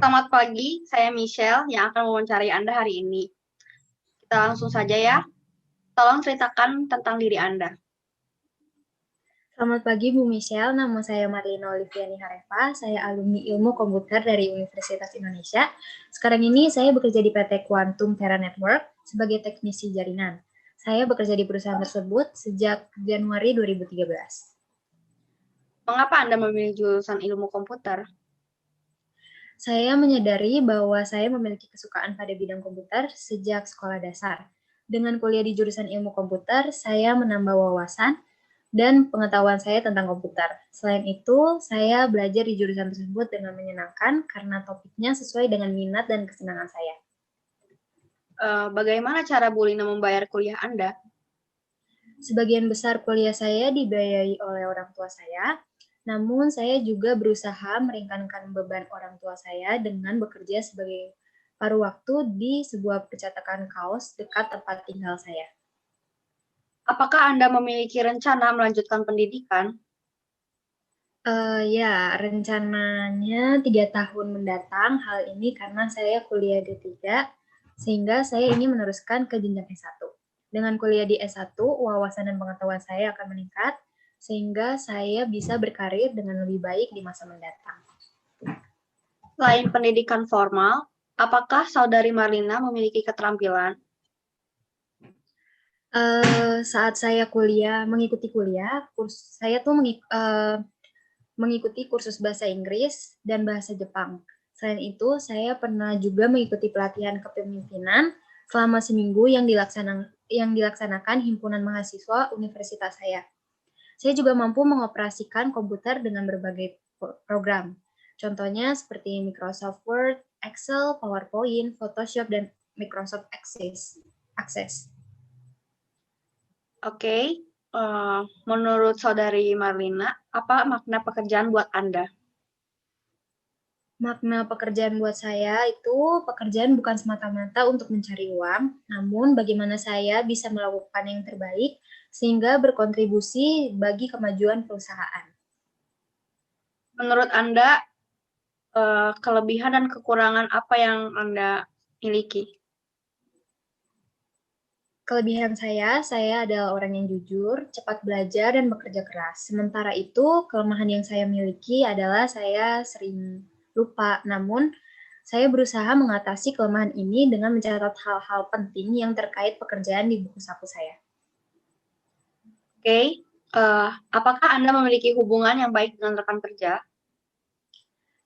Selamat pagi, saya Michelle yang akan mewawancari Anda hari ini. Kita langsung saja ya. Tolong ceritakan tentang diri Anda. Selamat pagi Bu Michelle, nama saya Marlina Oliviani Harefa, saya alumni Ilmu Komputer dari Universitas Indonesia. Sekarang ini saya bekerja di PT Quantum Terra Network sebagai teknisi jaringan. Saya bekerja di perusahaan tersebut sejak Januari 2013. Mengapa Anda memilih jurusan ilmu komputer? Saya menyadari bahwa saya memiliki kesukaan pada bidang komputer sejak sekolah dasar. Dengan kuliah di jurusan ilmu komputer, saya menambah wawasan dan pengetahuan saya tentang komputer. Selain itu, saya belajar di jurusan tersebut dengan menyenangkan karena topiknya sesuai dengan minat dan kesenangan saya. Bagaimana cara Bu Lina membayar kuliah Anda? Sebagian besar kuliah saya dibiayai oleh orang tua saya, namun saya juga berusaha meringankan beban orang tua saya dengan bekerja sebagai paruh waktu di sebuah percetakan kaos dekat tempat tinggal saya. Apakah Anda memiliki rencana melanjutkan pendidikan? Ya, rencananya 3 tahun mendatang hal ini karena saya kuliah D3, sehingga saya ingin meneruskan ke jenjang S1. Dengan kuliah di S1, wawasan dan pengetahuan saya akan meningkat, sehingga saya bisa berkarir dengan lebih baik di masa mendatang. Selain pendidikan formal, apakah Saudari Marlina memiliki keterampilan? Saat saya mengikuti kuliah, saya tuh mengikuti kursus bahasa Inggris dan bahasa Jepang. Selain itu, saya pernah juga mengikuti pelatihan kepemimpinan selama seminggu yang dilaksanakan himpunan mahasiswa universitas saya. Saya juga mampu mengoperasikan komputer dengan berbagai program. Contohnya seperti Microsoft Word, Excel, PowerPoint, Photoshop, dan Microsoft Access. Oke, menurut Saudari Marlina, apa makna pekerjaan buat Anda? Makna pekerjaan buat saya itu pekerjaan bukan semata-mata untuk mencari uang, namun bagaimana saya bisa melakukan yang terbaik sehingga berkontribusi bagi kemajuan perusahaan. Menurut Anda, kelebihan dan kekurangan apa yang Anda miliki? Kelebihan saya adalah orang yang jujur, cepat belajar, dan bekerja keras. Sementara itu, kelemahan yang saya miliki adalah saya sering lupa, namun saya berusaha mengatasi kelemahan ini dengan mencatat hal-hal penting yang terkait pekerjaan di buku saku saya. Oke, apakah Anda memiliki hubungan yang baik dengan rekan kerja?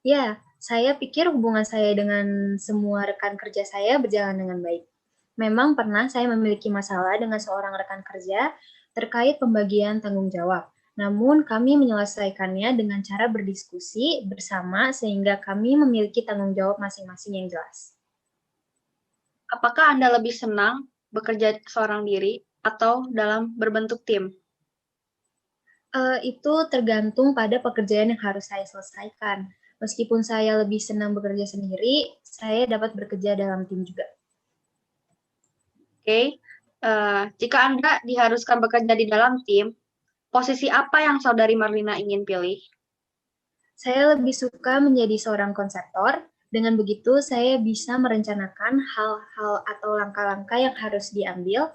Ya, saya pikir hubungan saya dengan semua rekan kerja saya berjalan dengan baik. Memang pernah saya memiliki masalah dengan seorang rekan kerja terkait pembagian tanggung jawab. Namun kami menyelesaikannya dengan cara berdiskusi bersama sehingga kami memiliki tanggung jawab masing-masing yang jelas. Apakah Anda lebih senang bekerja seorang diri atau dalam berbentuk tim? Itu tergantung pada pekerjaan yang harus saya selesaikan. Meskipun saya lebih senang bekerja sendiri, saya dapat bekerja dalam tim juga. Oke, jika Anda diharuskan bekerja di dalam tim, posisi apa yang Saudari Marlina ingin pilih? Saya lebih suka menjadi seorang konseptor. Dengan begitu, saya bisa merencanakan hal-hal atau langkah-langkah yang harus diambil,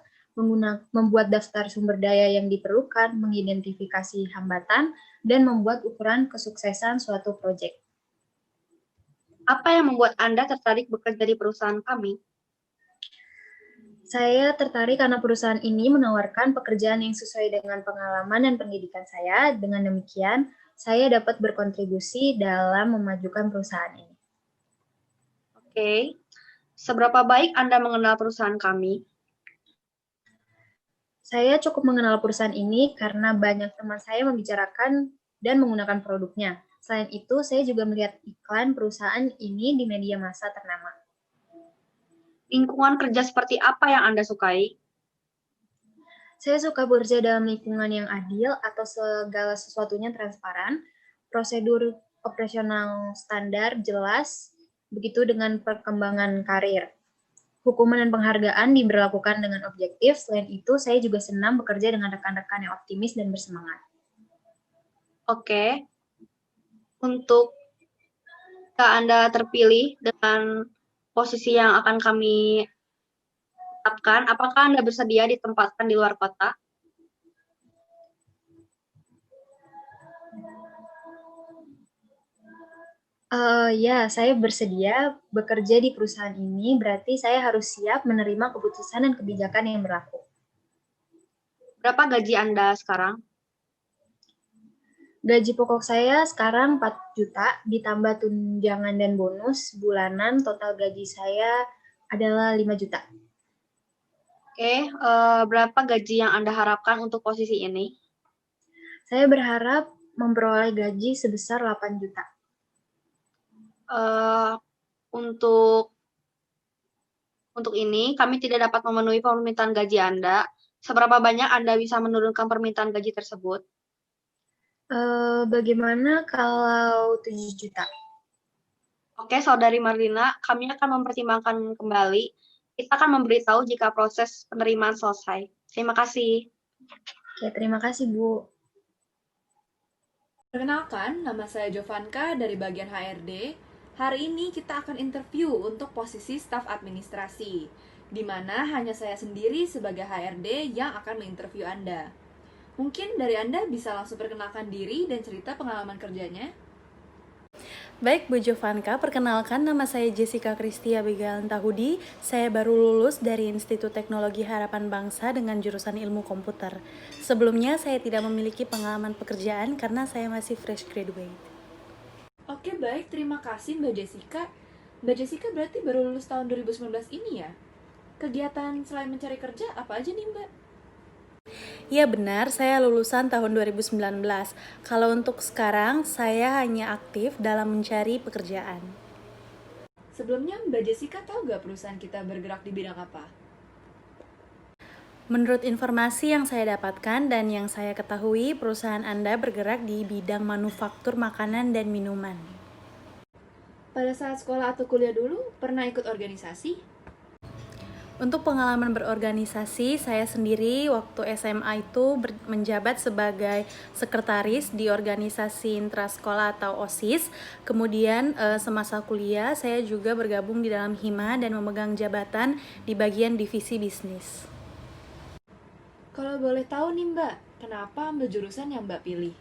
membuat daftar sumber daya yang diperlukan, mengidentifikasi hambatan, dan membuat ukuran kesuksesan suatu proyek. Apa yang membuat Anda tertarik bekerja di perusahaan kami? Saya tertarik karena perusahaan ini menawarkan pekerjaan yang sesuai dengan pengalaman dan pendidikan saya. Dengan demikian, saya dapat berkontribusi dalam memajukan perusahaan ini. Oke, seberapa baik Anda mengenal perusahaan kami? Saya cukup mengenal perusahaan ini karena banyak teman saya membicarakan dan menggunakan produknya. Selain itu, saya juga melihat iklan perusahaan ini di media massa ternama. Lingkungan kerja seperti apa yang Anda sukai? Saya suka bekerja dalam lingkungan yang adil atau segala sesuatunya transparan, prosedur operasional standar jelas, begitu dengan perkembangan karir. Hukuman dan penghargaan diberlakukan dengan objektif. Selain itu, saya juga senang bekerja dengan rekan-rekan yang optimis dan bersemangat. Oke, untuk Jika Anda terpilih dengan posisi yang akan kami tetapkan, apakah Anda bersedia ditempatkan di luar kota? Ya, saya bersedia bekerja di perusahaan ini, berarti saya harus siap menerima keputusan dan kebijakan yang berlaku. Berapa gaji Anda sekarang? Gaji pokok saya sekarang 4 juta, ditambah tunjangan dan bonus bulanan, total gaji saya adalah 5 juta. Oke, berapa gaji yang Anda harapkan untuk posisi ini? Saya berharap memperoleh gaji sebesar 8 juta. Uh, untuk ini, kami tidak dapat memenuhi permintaan gaji Anda. Seberapa banyak Anda bisa menurunkan permintaan gaji tersebut? Bagaimana kalau 7 juta? Oke, Saudari Marlina, kami akan mempertimbangkan kembali. Kita akan memberitahu jika proses penerimaan selesai. Terima kasih. Oke, terima kasih, Bu. Perkenalkan, nama saya Jovanka dari bagian HRD. Hari ini kita akan interview untuk posisi staf administrasi, di mana hanya saya sendiri sebagai HRD yang akan menginterview Anda. Mungkin dari Anda bisa langsung perkenalkan diri dan cerita pengalaman kerjanya. Baik Bu Jovanka, perkenalkan nama saya Jessica Kristia Begalan Tahudi. Saya baru lulus dari Institut Teknologi Harapan Bangsa dengan jurusan Ilmu Komputer. Sebelumnya saya tidak memiliki pengalaman pekerjaan karena saya masih fresh graduate. Oke, baik, terima kasih Mbak Jessica. Mbak Jessica berarti baru lulus tahun 2019 ini ya? Kegiatan selain mencari kerja apa aja nih Mbak? Iya benar, saya lulusan tahun 2019. Kalau untuk sekarang, saya hanya aktif dalam mencari pekerjaan. Sebelumnya Mbak Jessica tahu nggak perusahaan kita bergerak di bidang apa? Menurut informasi yang saya dapatkan dan yang saya ketahui, perusahaan Anda bergerak di bidang manufaktur makanan dan minuman. Pada saat sekolah atau kuliah dulu, pernah ikut organisasi? Untuk pengalaman berorganisasi, saya sendiri waktu SMA itu menjabat sebagai sekretaris di organisasi intrasekolah atau OSIS. Kemudian semasa kuliah, saya juga bergabung di dalam HIMA dan memegang jabatan di bagian divisi bisnis. Kalau boleh tahu nih Mbak, kenapa ambil jurusan yang Mbak pilih?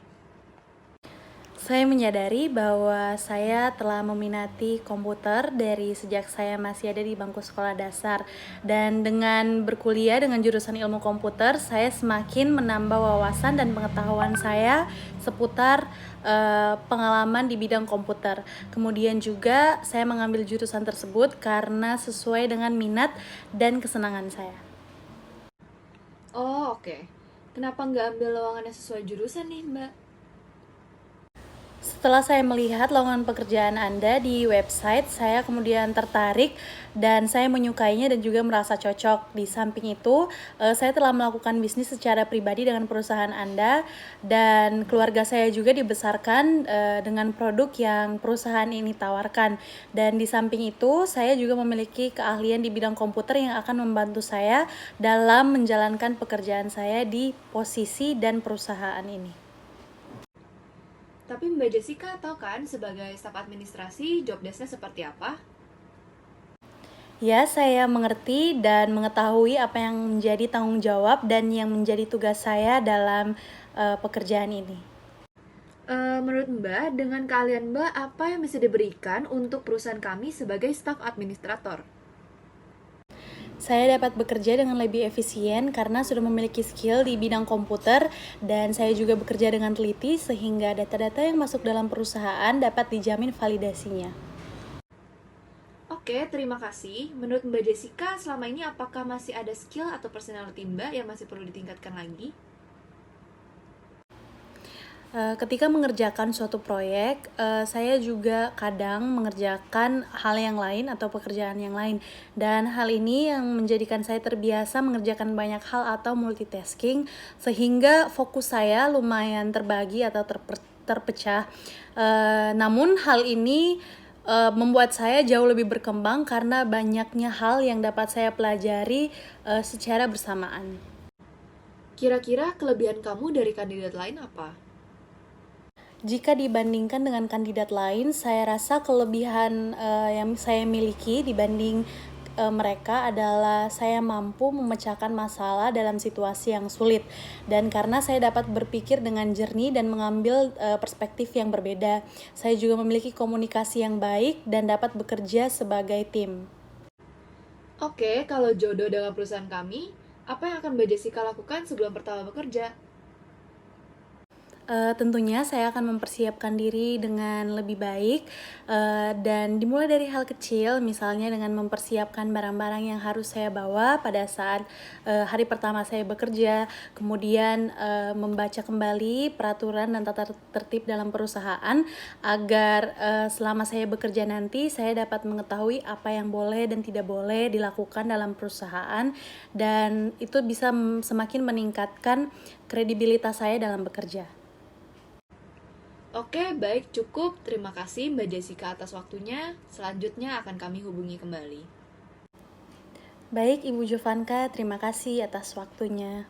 Saya menyadari bahwa saya telah meminati komputer dari sejak saya masih ada di bangku sekolah dasar. Dan dengan berkuliah dengan jurusan ilmu komputer, saya semakin menambah wawasan dan pengetahuan saya seputar pengalaman di bidang komputer. Kemudian juga saya mengambil jurusan tersebut karena sesuai dengan minat dan kesenangan saya. Oh, oke. Kenapa nggak ambil lowongan yang sesuai jurusan nih Mbak? Setelah saya melihat lowongan pekerjaan Anda di website, saya kemudian tertarik dan saya menyukainya dan juga merasa cocok. Di samping itu, saya telah melakukan bisnis secara pribadi dengan perusahaan Anda dan keluarga saya juga dibesarkan dengan produk yang perusahaan ini tawarkan. Dan di samping itu, saya juga memiliki keahlian di bidang komputer yang akan membantu saya dalam menjalankan pekerjaan saya di posisi dan perusahaan ini. Tapi Mbak Jessica tahu kan sebagai staf administrasi job desk-nya seperti apa? Ya, saya mengerti dan mengetahui apa yang menjadi tanggung jawab dan yang menjadi tugas saya dalam pekerjaan ini. Menurut Mbak, dengan keahlian Mbak, apa yang bisa diberikan untuk perusahaan kami sebagai staf administrator? Saya dapat bekerja dengan lebih efisien karena sudah memiliki skill di bidang komputer dan saya juga bekerja dengan teliti sehingga data-data yang masuk dalam perusahaan dapat dijamin validasinya. Oke, terima kasih. Menurut Mbak Jessica, selama ini apakah masih ada skill atau personality Mbak yang masih perlu ditingkatkan lagi? Ketika mengerjakan suatu proyek, saya juga kadang mengerjakan hal yang lain atau pekerjaan yang lain. Dan hal ini yang menjadikan saya terbiasa mengerjakan banyak hal atau multitasking, sehingga fokus saya lumayan terbagi atau terpecah. Namun hal ini membuat saya jauh lebih berkembang karena banyaknya hal yang dapat saya pelajari secara bersamaan. Kira-kira kelebihan kamu dari kandidat lain apa? Jika dibandingkan dengan kandidat lain, saya rasa kelebihan yang saya miliki dibanding mereka adalah saya mampu memecahkan masalah dalam situasi yang sulit, dan karena saya dapat berpikir dengan jernih dan mengambil perspektif yang berbeda, saya juga memiliki komunikasi yang baik dan dapat bekerja sebagai tim. Oke, kalau jodoh dengan perusahaan kami, apa yang akan Mbak Jessica lakukan sebelum pertama bekerja? Tentunya saya akan mempersiapkan diri dengan lebih baik, dan dimulai dari hal kecil, misalnya dengan mempersiapkan barang-barang yang harus saya bawa pada saat hari pertama saya bekerja, kemudian membaca kembali peraturan dan tata tertib dalam perusahaan agar selama saya bekerja nanti saya dapat mengetahui apa yang boleh dan tidak boleh dilakukan dalam perusahaan, dan itu bisa semakin meningkatkan kredibilitas saya dalam bekerja. Oke, baik, cukup. Terima kasih Mbak Jessica atas waktunya. Selanjutnya akan kami hubungi kembali. Baik, Ibu Jovanka, terima kasih atas waktunya.